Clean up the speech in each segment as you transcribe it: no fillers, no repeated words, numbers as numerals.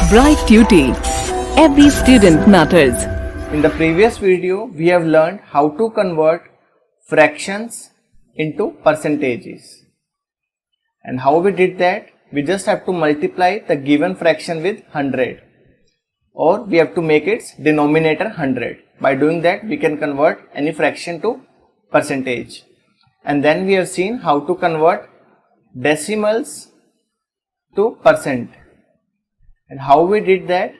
Bright Duty. Every student matters. In the previous video, we have learned how to convert fractions into percentages. And how we did that? We just have to multiply the given fraction with 100, or we have to make its denominator 100. By doing that, we can convert any fraction to percentage. And then we have seen how to convert decimals to percent. And how we did that?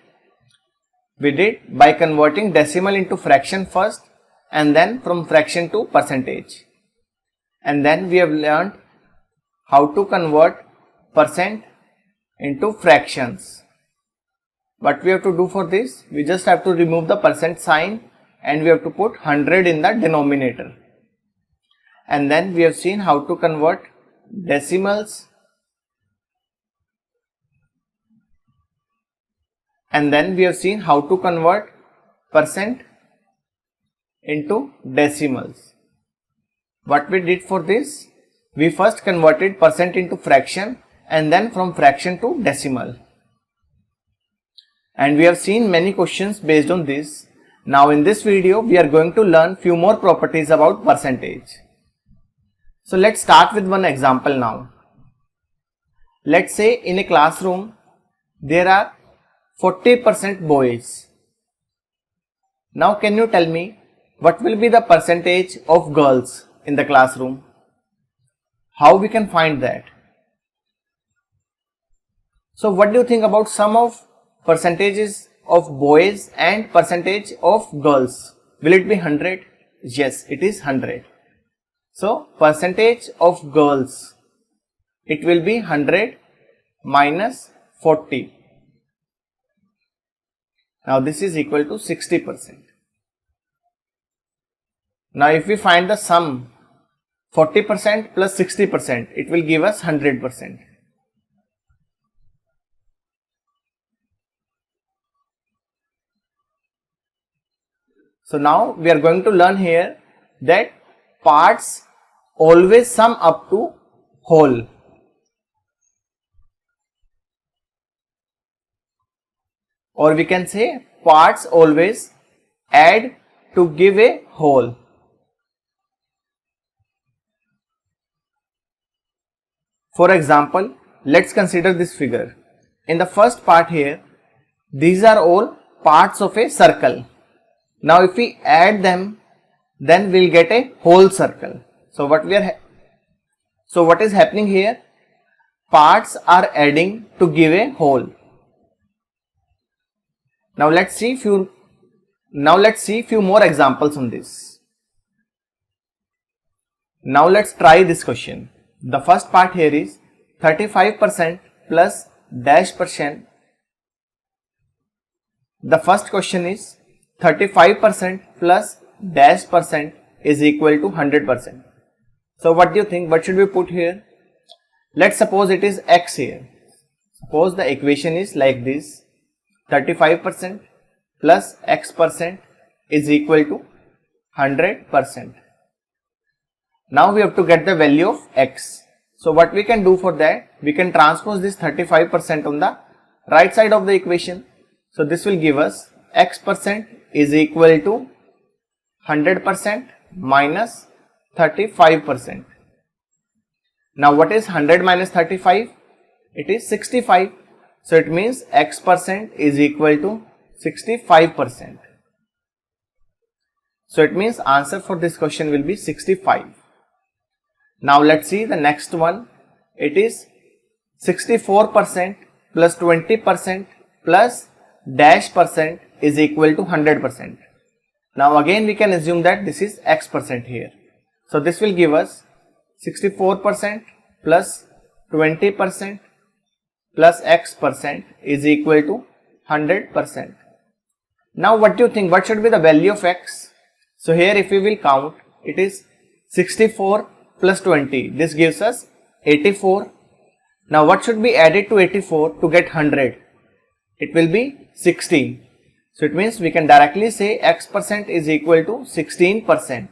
We did by converting decimal into fraction first, and then from fraction to percentage. And then we have learned how to convert percent into fractions. What we have to do for this? We just have to remove the percent sign and we have to put 100 in the denominator. And then we have seen how to convert decimals, and then we have seen how to convert percent into decimals. What we did for this? We first converted percent into fraction and then from fraction to decimal. And we have seen many questions based on this. Now in this video, we are going to learn few more properties about percentage. So let's start with one example now. Let's say in a classroom, there are 40% boys. Now can you tell me what will be the percentage of girls in the classroom? How we can find that? So what do you think about sum of percentages of boys and percentage of girls? Will it be 100? Yes, it is 100. So percentage of girls, it will be 100 minus 40. Now this is equal to 60%. Now if we find the sum 40% plus 60%, it will give us 100%. So now we are going to learn here that parts always sum up to whole. Or we can say parts always add to give a whole. For example, let's consider this figure. In the first part here, these are all parts of a circle. Now if we add them, then we'll get a whole circle. So what is happening here? Parts are adding to give a whole. Now let's see few more examples on this. Now let's try this question. The first part here is 35% plus dash percent. The first question is 35% plus dash percent is equal to 100%. So what do you think? What should we put here? Let's suppose it is x here. Suppose the equation is like this. 35% plus x percent is equal to 100%. Now we have to get the value of x. So what we can do for that? We can transpose this 35% on the right side of the equation. So this will give us x percent is equal to 100% minus 35%. Now what is 100 minus 35? It is 65. So it means x percent is equal to 65%. So it means answer for this question will be 65. Now let's see the next one. It is 64% plus 20% plus dash percent is equal to 100%. Now again we can assume that this is x percent here. So this will give us 64% plus 20% plus x percent is equal to 100%. Now what do you think? What should be the value of x? So here if we will count, it is 64 plus 20. This gives us 84. Now what should be added to 84 to get 100? It will be 16. So it means we can directly say x percent is equal to 16%.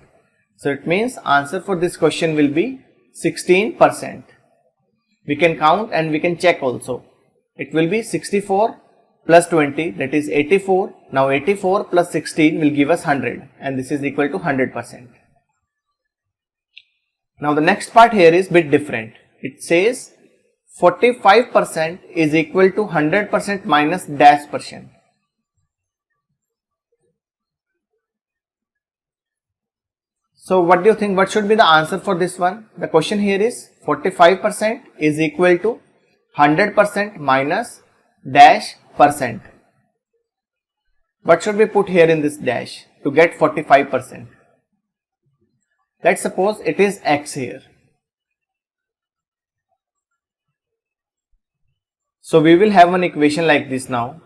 So it means answer for this question will be 16%. We can count and we can check also. It will be 64 plus 20, that is 84. Now 84 plus 16 will give us 100, and this is equal to 100%. Now the next part here is bit different. It says 45% is equal to 100% minus dash percent. So what do you think, what should be the answer for this one? The question here is 45% is equal to 100% minus dash percent. What should we put here in this dash to get 45%? Let's suppose it is x here. So we will have one equation like this now.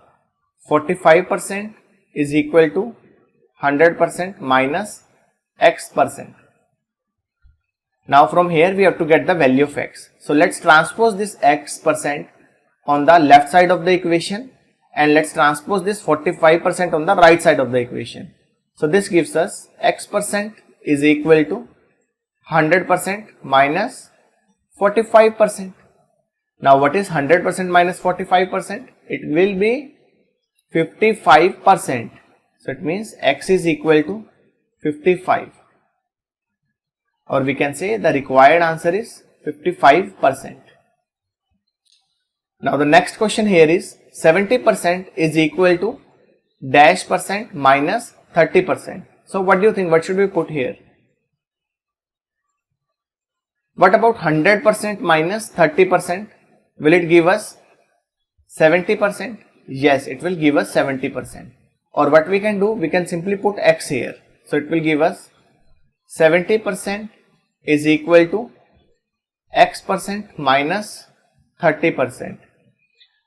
45% is equal to 100% minus x percent. Now from here we have to get the value of x. So let's transpose this x percent on the left side of the equation, and let's transpose this 45% on the right side of the equation. So this gives us x percent is equal to 100% minus 45%. Now what is 100% minus 45%? It will be 55%. So it means x is equal to 55, or we can say the required answer is 55%. Now the next question here is 70% is equal to dash percent minus 30%. So what do you think, what should we put here? What about 100% minus 30%? Will it give us 70%? Yes, it will give us 70%. Or what we can do, we can simply put x here. So it will give us 70% is equal to x percent minus 30%.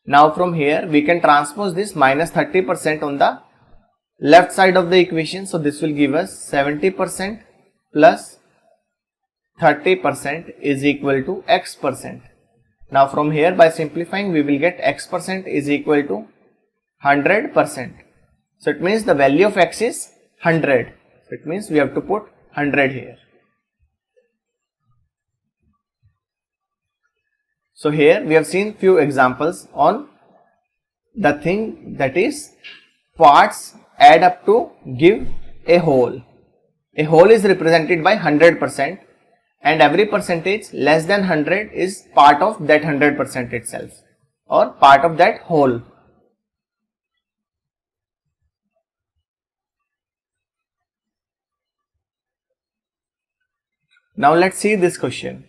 Now from here we can transpose this minus 30% on the left side of the equation. So this will give us 70% plus 30% is equal to x percent. Now from here by simplifying we will get x percent is equal to 100%. So it means the value of x is 100. So it means we have to put 100 here. So here we have seen few examples on the thing, that is parts add up to give a whole. A whole is represented by 100%, and every percentage less than 100 is part of that 100% itself, or part of that whole. Now let's see this question.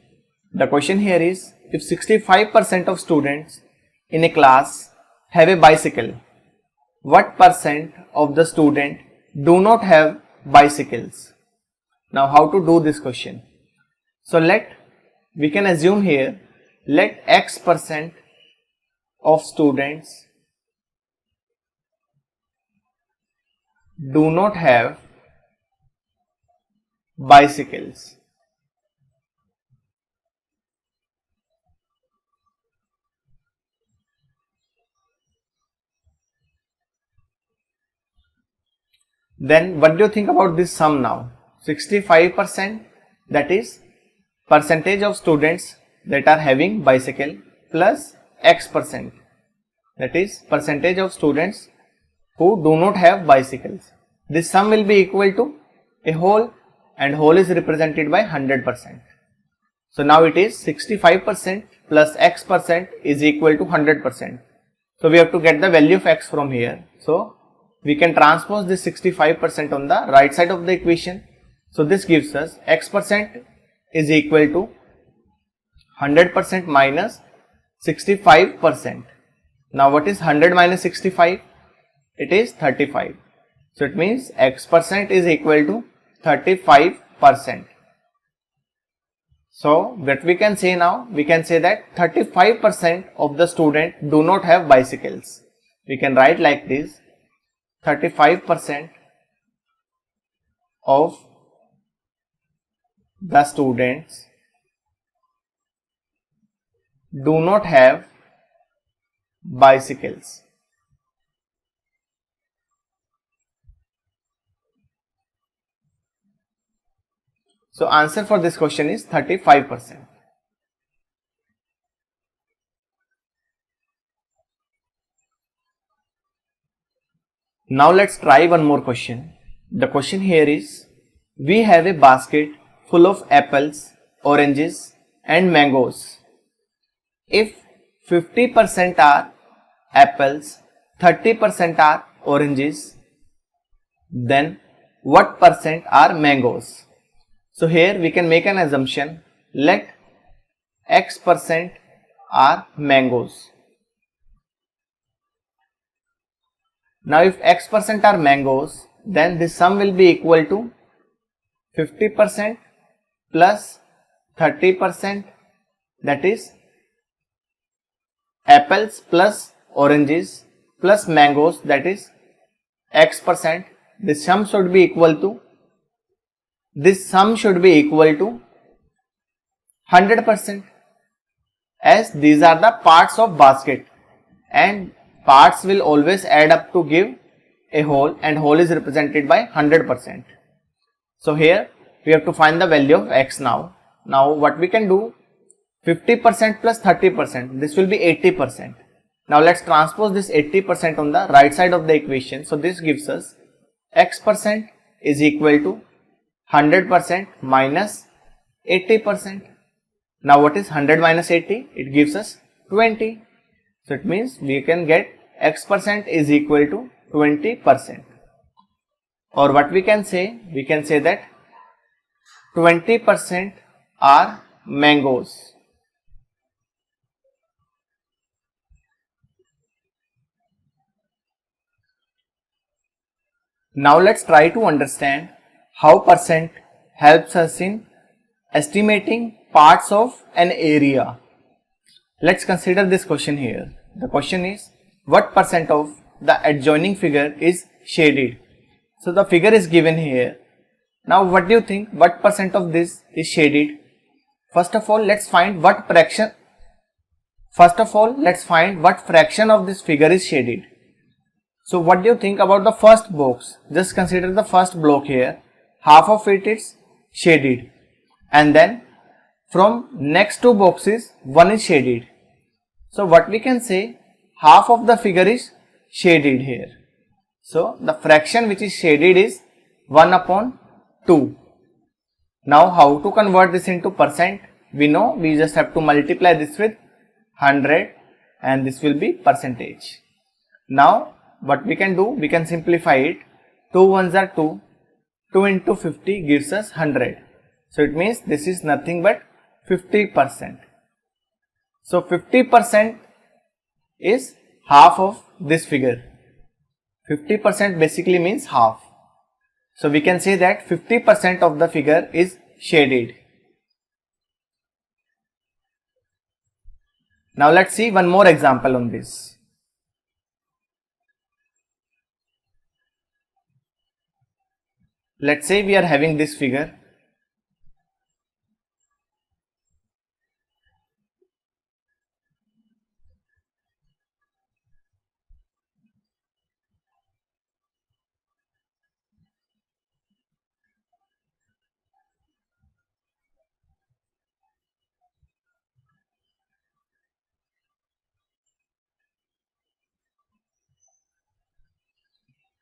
The question here is, if 65% of students in a class have a bicycle, what percent of the student do not have bicycles? Now how to do this question? So we can assume here, let x percent of students do not have bicycles. Then what do you think about this sum now? 65%, that is percentage of students that are having bicycle, plus x percent, that is percentage of students who do not have bicycles. This sum will be equal to a whole, and whole is represented by 100%. So now it is 65% plus x percent is equal to 100%. So we have to get the value of x from here. So we can transpose this 65% on the right side of the equation. So this gives us x percent is equal to 100% minus 65%. Now what is 100 minus 65? It is 35. So it means x percent is equal to 35%. So what we can say now, we can say that 35% of the student do not have bicycles. We can write like this, 35% of the students do not have bicycles. So answer for this question is 35%. Now let's try one more question. The question here is, we have a basket full of apples, oranges and mangoes. If 50% are apples, 30% are oranges, then what percent are mangoes? So here we can make an assumption, let X percent are mangoes. Now if X percent are mangoes, then this sum will be equal to 50% plus 30%, that is apples plus oranges plus mangoes, that is X percent. This sum should be equal to 100%, as these are the parts of basket and parts will always add up to give a whole, and whole is represented by 100%. So here we have to find the value of X now. Now what we can do, 50% plus 30%, this will be 80%. Now let's transpose this 80% on the right side of the equation. So this gives us X percent is equal to 100% minus 80%. Now what is 100 minus 80? It gives us 20. So it means we can get X percent is equal to 20%. Or what we can say that 20% are mangoes. Now let's try to understand how percent helps us in estimating parts of an area. Let's consider this question here. The question is, what percent of the adjoining figure is shaded? So the figure is given here. Now what do you think, what percent of this is shaded? First of all, let's find what fraction of this figure is shaded. So what do you think about the first box? Just consider the first block here. Half of it is shaded, and then from next two boxes one is shaded. So what we can say, half of the figure is shaded here. So the fraction which is shaded is 1 upon 2. Now how to convert this into percent? We know we just have to multiply this with 100 and this will be percentage. Now what we can do, we can simplify it. 2 ones are 2. 2 into 50 gives us 100. So it means this is nothing but 50%. So 50% is half of this figure. 50% basically means half. So we can say that 50% of the figure is shaded. Now let's see one more example on this. Let's say we are having this figure.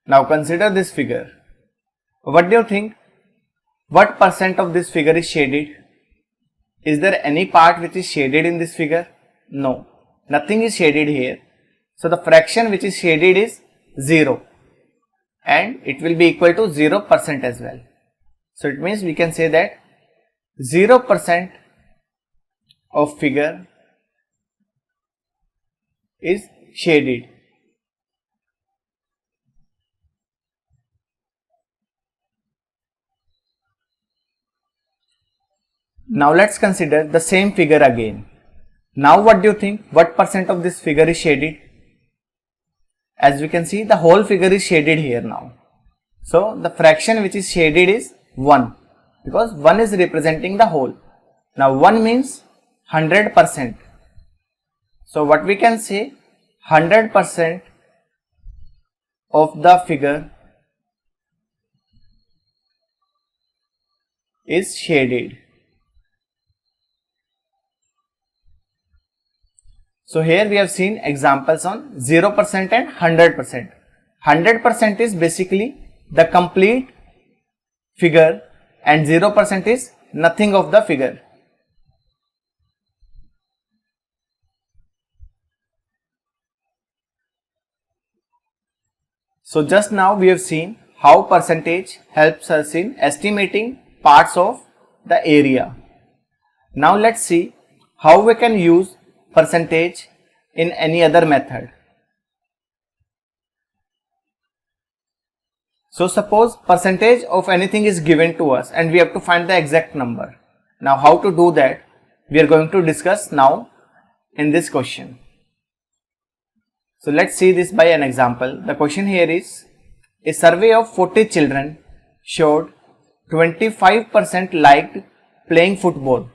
Now consider this figure. What do you think? What percent of this figure is shaded? Is there any part which is shaded in this figure? No, nothing is shaded here. So the fraction which is shaded is 0 and it will be equal to 0% as well. So it means we can say that 0% of figure is shaded. Now let's consider the same figure again. Now what do you think? What percent of this figure is shaded? As we can see, the whole figure is shaded here now. So the fraction which is shaded is 1, because 1 is representing the whole. Now 1 means 100%. So what we can say, 100% of the figure is shaded. So here we have seen examples on 0% and 100%. 100% is basically the complete figure and 0% is nothing of the figure. So just now we have seen how percentage helps us in estimating parts of the area. Now let's see how we can use percentage in any other method. So suppose percentage of anything is given to us and we have to find the exact number. Now how to do that we are going to discuss now in this question. So let's see this by an example. The question here is, a survey of 40 children showed 25% liked playing football.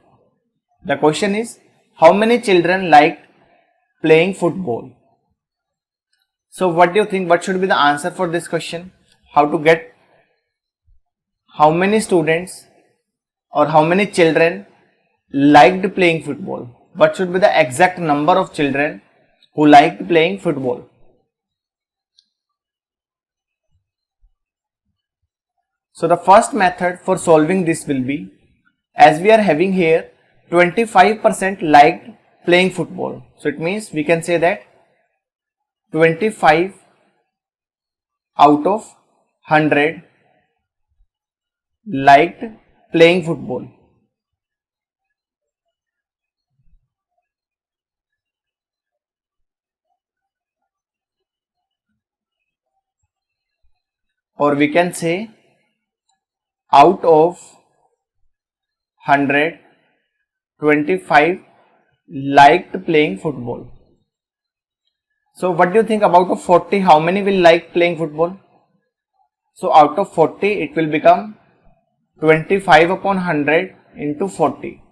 The question is, how many children liked playing football? So what do you think, what should be the answer for this question? How to get how many students or how many children liked playing football? What should be the exact number of children who liked playing football? So the first method for solving this will be, as we are having here 25% liked playing football. So it means we can say that 25 out of 100 liked playing football. Or we can say out of 100, 25 liked playing football. So what do you think, about of 40, how many will like playing football? So out of 40 it will become 25 upon 100 into 40.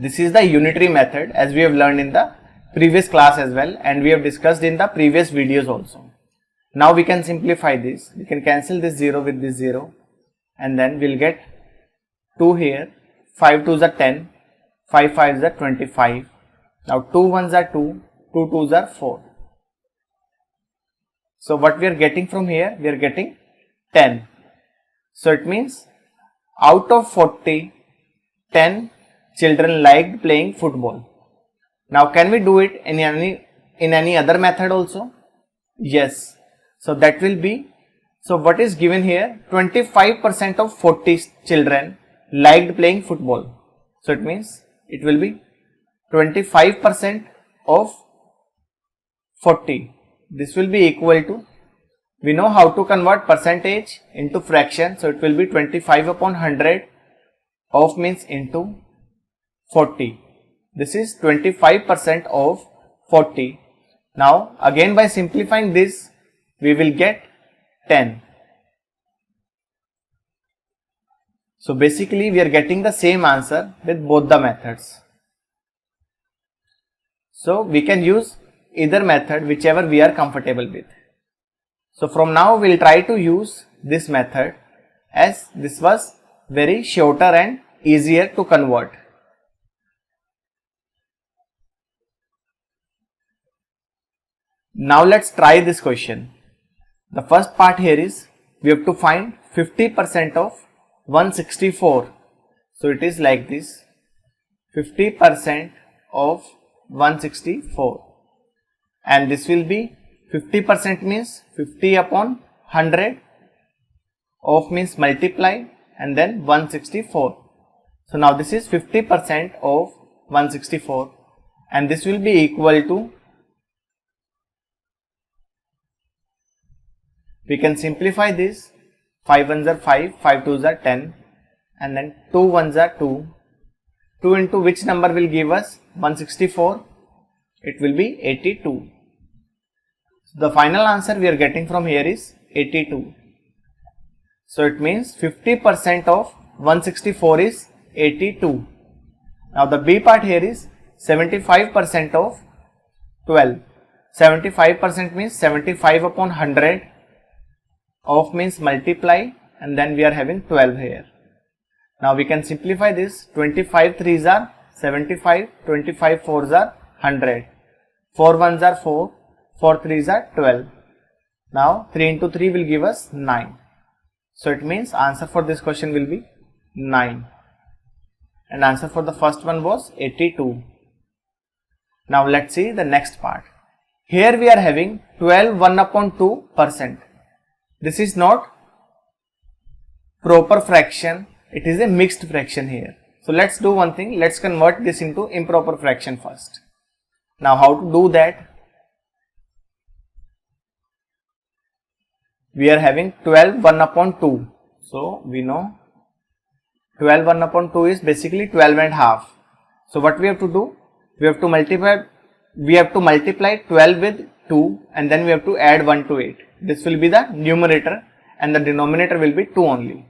This is the unitary method, as we have learned in the previous class as well, and we have discussed in the previous videos also. Now we can simplify this. We can cancel this 0 with this 0 and then we'll get 2 here. 5 2s are 10, 5 5s are 25. Now 2 1s are 2, 2 2s are 4. So what we are getting from here, we are getting 10. So it means out of 40, 10 children liked playing football. Now can we do it in any other method also? Yes. So that will be, so what is given here, 25% of 40 children liked playing football. So it means it will be 25% of 40. This will be equal to, we know how to convert percentage into fraction. So it will be 25 upon 100 of means into 40. This is 25% of 40. Now again by simplifying this we will get 10. So basically we are getting the same answer with both the methods. So we can use either method, whichever we are comfortable with. So from now we will try to use this method, as this was very shorter and easier to convert. Now let's try this question. The first part here is, we have to find 50% of 164. So it is like this, 50% of 164, and this will be 50% means 50 upon 100, of means multiply, and then 164. So now this is 50% of 164 and this will be equal to, we can simplify this, 5 1s are 5, 5 2s are 10, and then 2 1s are 2. 2 into which number will give us 164? It will be 82. So the final answer we are getting from here is 82. So it means 50% of 164 is 82. Now the B part here is 75% of 12. 75% means 75 upon 100, of means multiply, and then we are having 12 here. Now we can simplify this, 25 3s are 75, 25 4s are 100, 4 1s are 4, 4 3s are 12. Now 3 into 3 will give us 9. So it means answer for this question will be 9. And answer for the first one was 82. Now let's see the next part. Here we are having 12 1 upon 2%. This is not proper fraction, it is a mixed fraction here. So let's do one thing, let's convert this into improper fraction first. Now how to do that? We are having 12 1 upon 2. So we know 12 1 upon 2 is basically 12 and half. So what we have to do? We have to multiply 12 with 2 and then we have to add 1 to it. This will be the numerator and the denominator will be 2 only.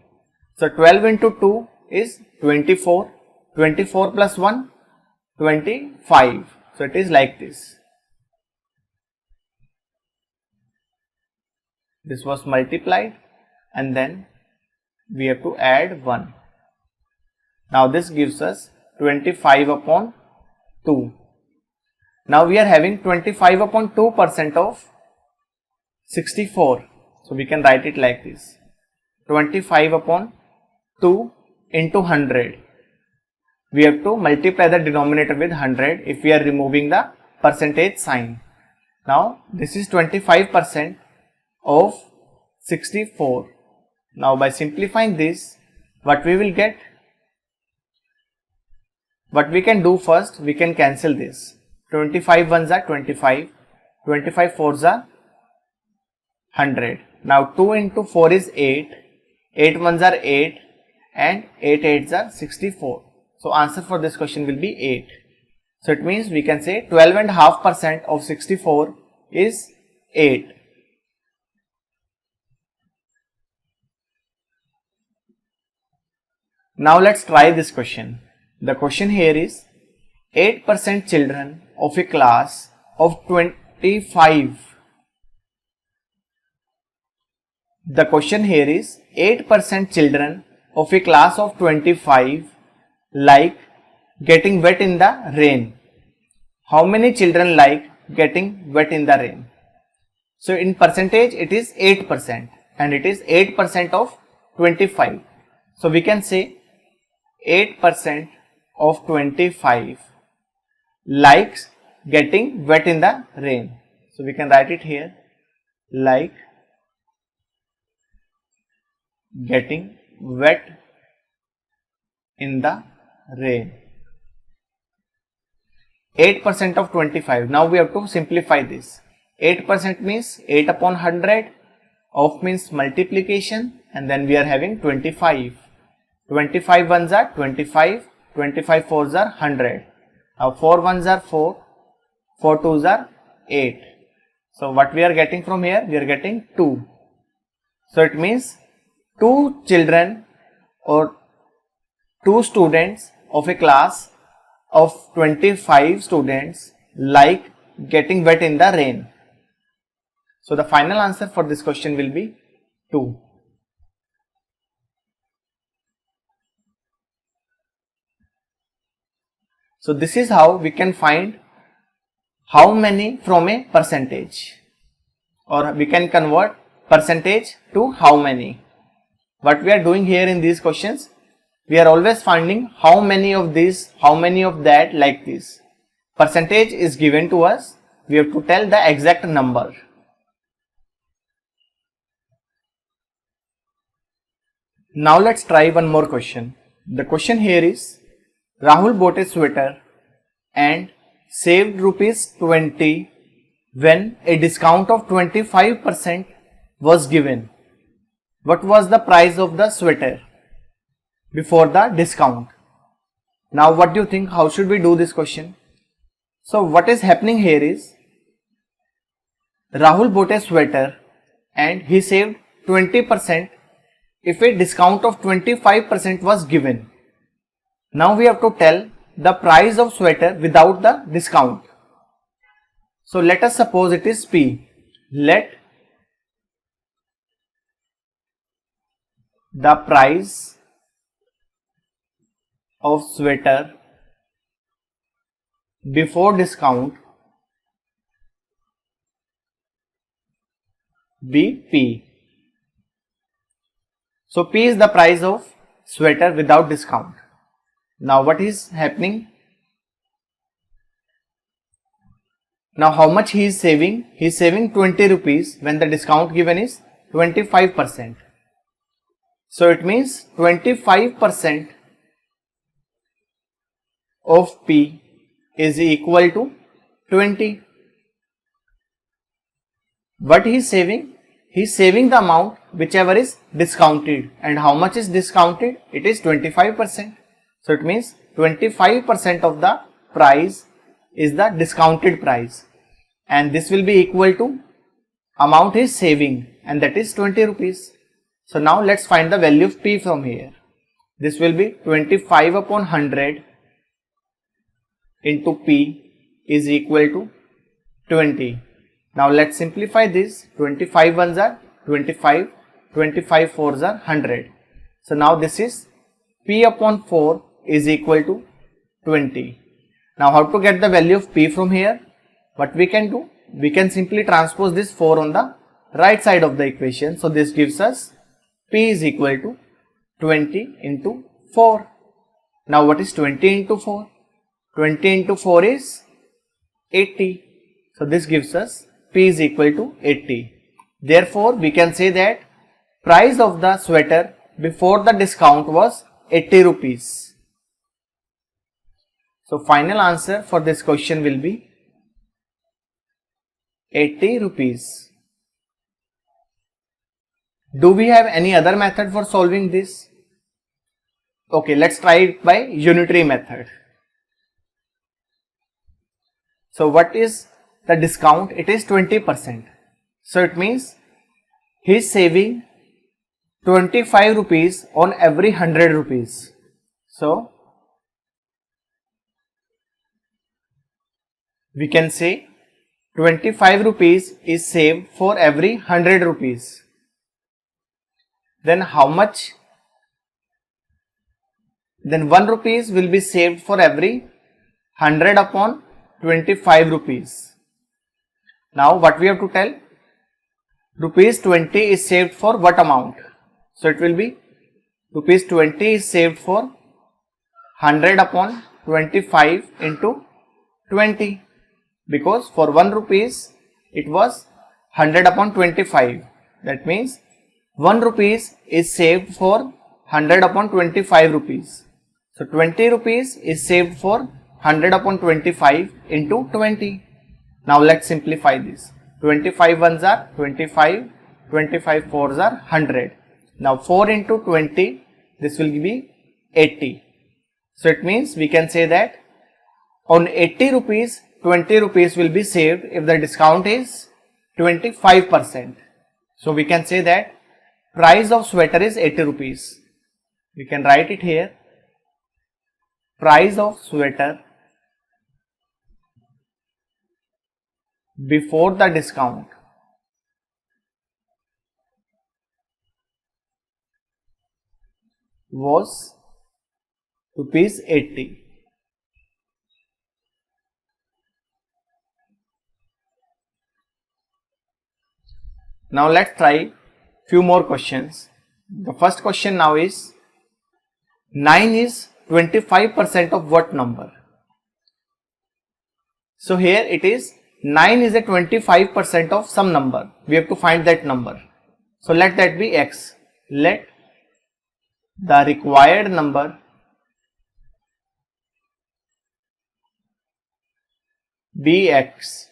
So 12 into 2 is 24. 24 plus 1, 25. So it is like this. This was multiplied and then we have to add 1. Now this gives us 25 upon 2. Now we are having 25 upon 2% of 64. So we can write it like this. 25 upon 2 into 100. We have to multiply the denominator with 100 if we are removing the percentage sign. Now this is 25% of 64. Now by simplifying this, what we will get? What we can do first, we can cancel this. 25 ones are 25, 25 fours are 100. Now 2 into 4 is 8, 8 ones are 8 and 8 eights are 64. So answer for this question will be 8. So it means we can say 12.5% of 64 is 8. Now let's try this question. The question here is 8% children of a class of 25. The question here is 8% children of a class of 25 like getting wet in the rain. How many children like getting wet in the rain? So in percentage it is 8% and it is 8% of 25. So we can say 8% of 25 likes getting wet in the rain. So we can write it here, like getting wet in the rain. 8% of 25. Now we have to simplify this. 8% means 8 upon 100, of means multiplication, and then we are having 25. 25 ones are 25, 25 fours are 100. Now 4 ones are 4, 4 twos are 8. So what we are getting from here? We are getting 2. So it means 2 children or 2 students of a class of 25 students like getting wet in the rain. So the final answer for this question will be 2. So this is how we can find how many from a percentage, or we can convert percentage to how many. What we are doing here in these questions, we are always finding how many of this, how many of that, like this. Percentage is given to us, we have to tell the exact number. Now let's try one more question. The question here is, Rahul bought a sweater and saved rupees 20 when a discount of 25% was given. What was the price of the sweater before the discount? Now what do you think? How should we do this question? So what is happening here is, Rahul bought a sweater and he saved 20% if a discount of 25% was given. Now we have to tell the price of sweater without the discount. So let us suppose it is P. Let the price of sweater before discount be P. So P is the price of sweater without discount. Now what is happening? Now how much he is saving? He is saving 20 rupees when the discount given is 25%. So it means 25% of P is equal to 20. What he is saving? He is saving the amount whichever is discounted. And how much is discounted? It is 25%. So it means 25% of the price is the discounted price. And this will be equal to amount is saving, and that is 20 rupees. So now let's find the value of P from here. This will be 25 upon 100 into P is equal to 20. Now let's simplify this. 25 ones are 25, 25 fours are 100. So now this is P upon 4 is equal to 20. Now how to get the value of P from here? What we can do? We can simply transpose this 4 on the right side of the equation. So this gives us P is equal to 20 into 4. Now what is 20 into 4? 20 into 4 is 80. So this gives us P is equal to 80. Therefore we can say that price of the sweater before the discount was 80 rupees. So final answer for this question will be 80 rupees. Do we have any other method for solving this? Okay, let's try it by unitary method. So what is the discount? It is 20%. So it means he is saving 25 rupees on every 100 rupees. So we can say 25 rupees is saved for every 100 rupees. Then how much? Then 1 rupees will be saved for every 100 upon 25 rupees. Now what we have to tell? Rupees 20 is saved for what amount? So it will be rupees 20 is saved for 100 upon 25 into 20. Because for 1 rupees it was 100 upon 25. That means 1 rupees is saved for 100 upon 25 rupees. So 20 rupees is saved for 100 upon 25 into 20. Now let's simplify this. 25 ones are 25, 25 fours are 100. Now 4 into 20, this will be 80. So it means we can say that on 80 rupees, 20 rupees will be saved if the discount is 25%. So we can say that price of sweater is 80 rupees. We can write it here. Price of sweater before the discount was rupees 80. Now let's try few more questions. The first question now is 9 is 25% of what number? So here it is 9 is a 25% of some number. We have to find that number. So let that be x. Let the required number be x.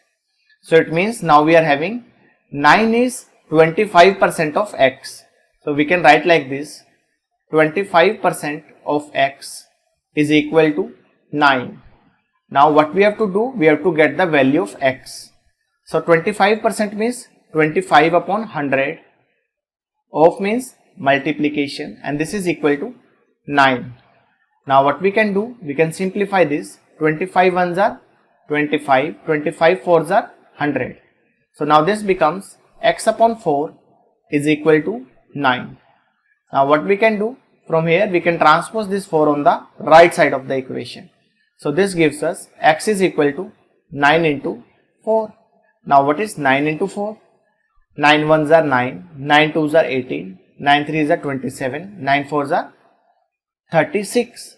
So it means now we are having 9 is 25% of x. So we can write like this. 25% of x is equal to 9. Now what we have to do? We have to get the value of x. So 25% means 25 upon 100. Of means multiplication, and this is equal to 9. Now what we can do? We can simplify this. 25 ones are 25, 25 fours are 100. So now this becomes x upon 4 is equal to 9. Now what we can do? From here we can transpose this 4 on the right side of the equation. So this gives us x is equal to 9 into 4. Now what is 9 into 4? 9 ones are 9, 9 twos are 18, 9 threes are 27, 9 fours are 36.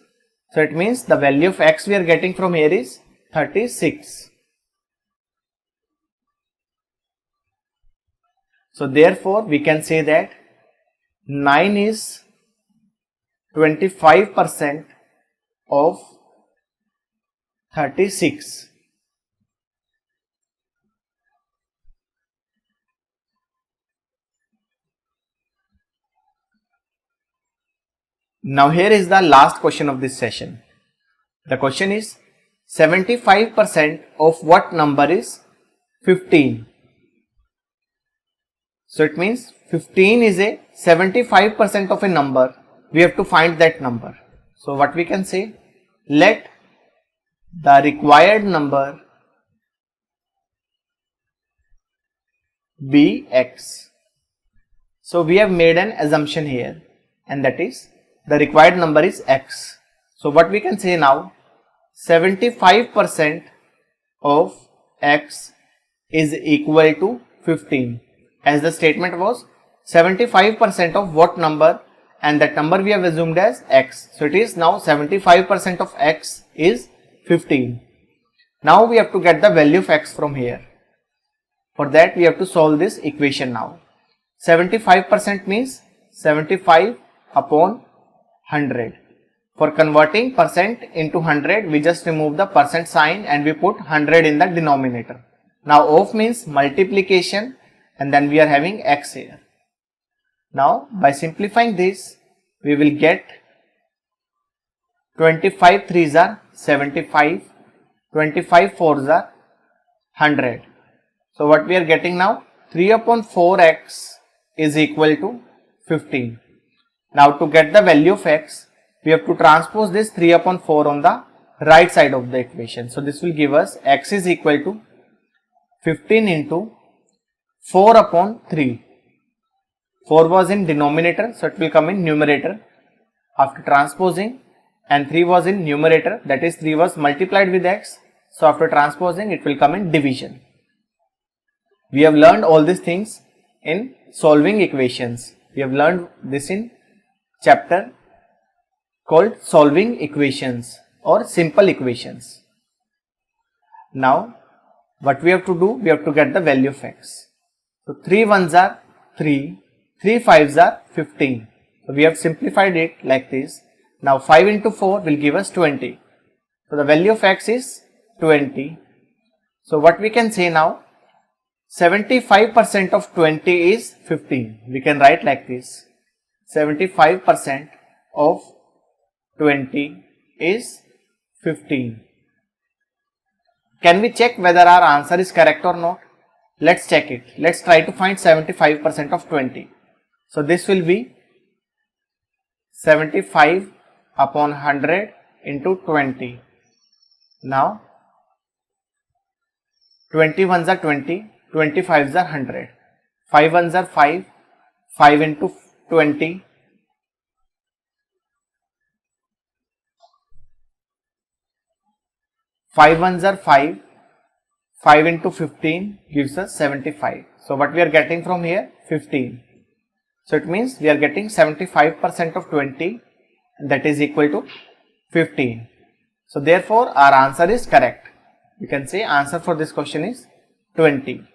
So it means the value of x we are getting from here is 36. So therefore we can say that 9 is 25% of 36. Now here is the last question of this session. The question is 75% of what number is 15? So it means 15 is a 75% of a number. We have to find that number. So what we can say, let the required number be x. So we have made an assumption here, and that is the required number is x. So what we can say now, 75% of x is equal to 15. As the statement was 75% of what number, and that number we have assumed as x. So it is now 75% of x is 15. Now we have to get the value of x from here. For that we have to solve this equation now. 75% means 75 upon 100. For converting percent into 100, we just remove the percent sign and we put 100 in the denominator. Now of means multiplication, and then we are having x here. Now by simplifying this, we will get 25 threes are 75, 25 fours are 100. So what we are getting now, 3 upon 4x is equal to 15. Now to get the value of x, we have to transpose this 3 upon 4 on the right side of the equation. So this will give us x is equal to 15 into 4 upon 3. 4 was in denominator, so it will come in numerator after transposing, and 3 was in numerator, that is 3 was multiplied with x, so after transposing it will come in division. We have learned all these things in solving equations. We have learned this in chapter called solving equations or simple equations. Now what we have to do, we have to get the value of x. So 3 ones are 3, 3 fives are 15. So we have simplified it like this. Now 5 into 4 will give us 20. So the value of x is 20. So what we can say now, 75% of 20 is 15. We can write like this, 75% of 20 is 15. Can we check whether our answer is correct or not? Let's check it. Let's try to find 75% of 20. So this will be 75 upon 100 into 20. Now 20 ones are 20, 25s are 100, 5 ones are 5, 5 into 20, 5 ones are 5, 5 into 15 gives us 75. So what we are getting from here, 15. So it means we are getting 75% of 20, and that is equal to 15. So therefore our answer is correct. You can say answer for this question is 20.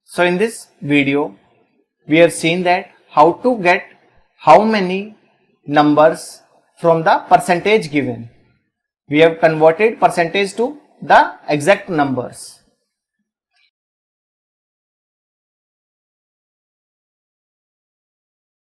So in this video, we have seen that how to get how many numbers from the percentage given. We have converted percentage to the exact numbers.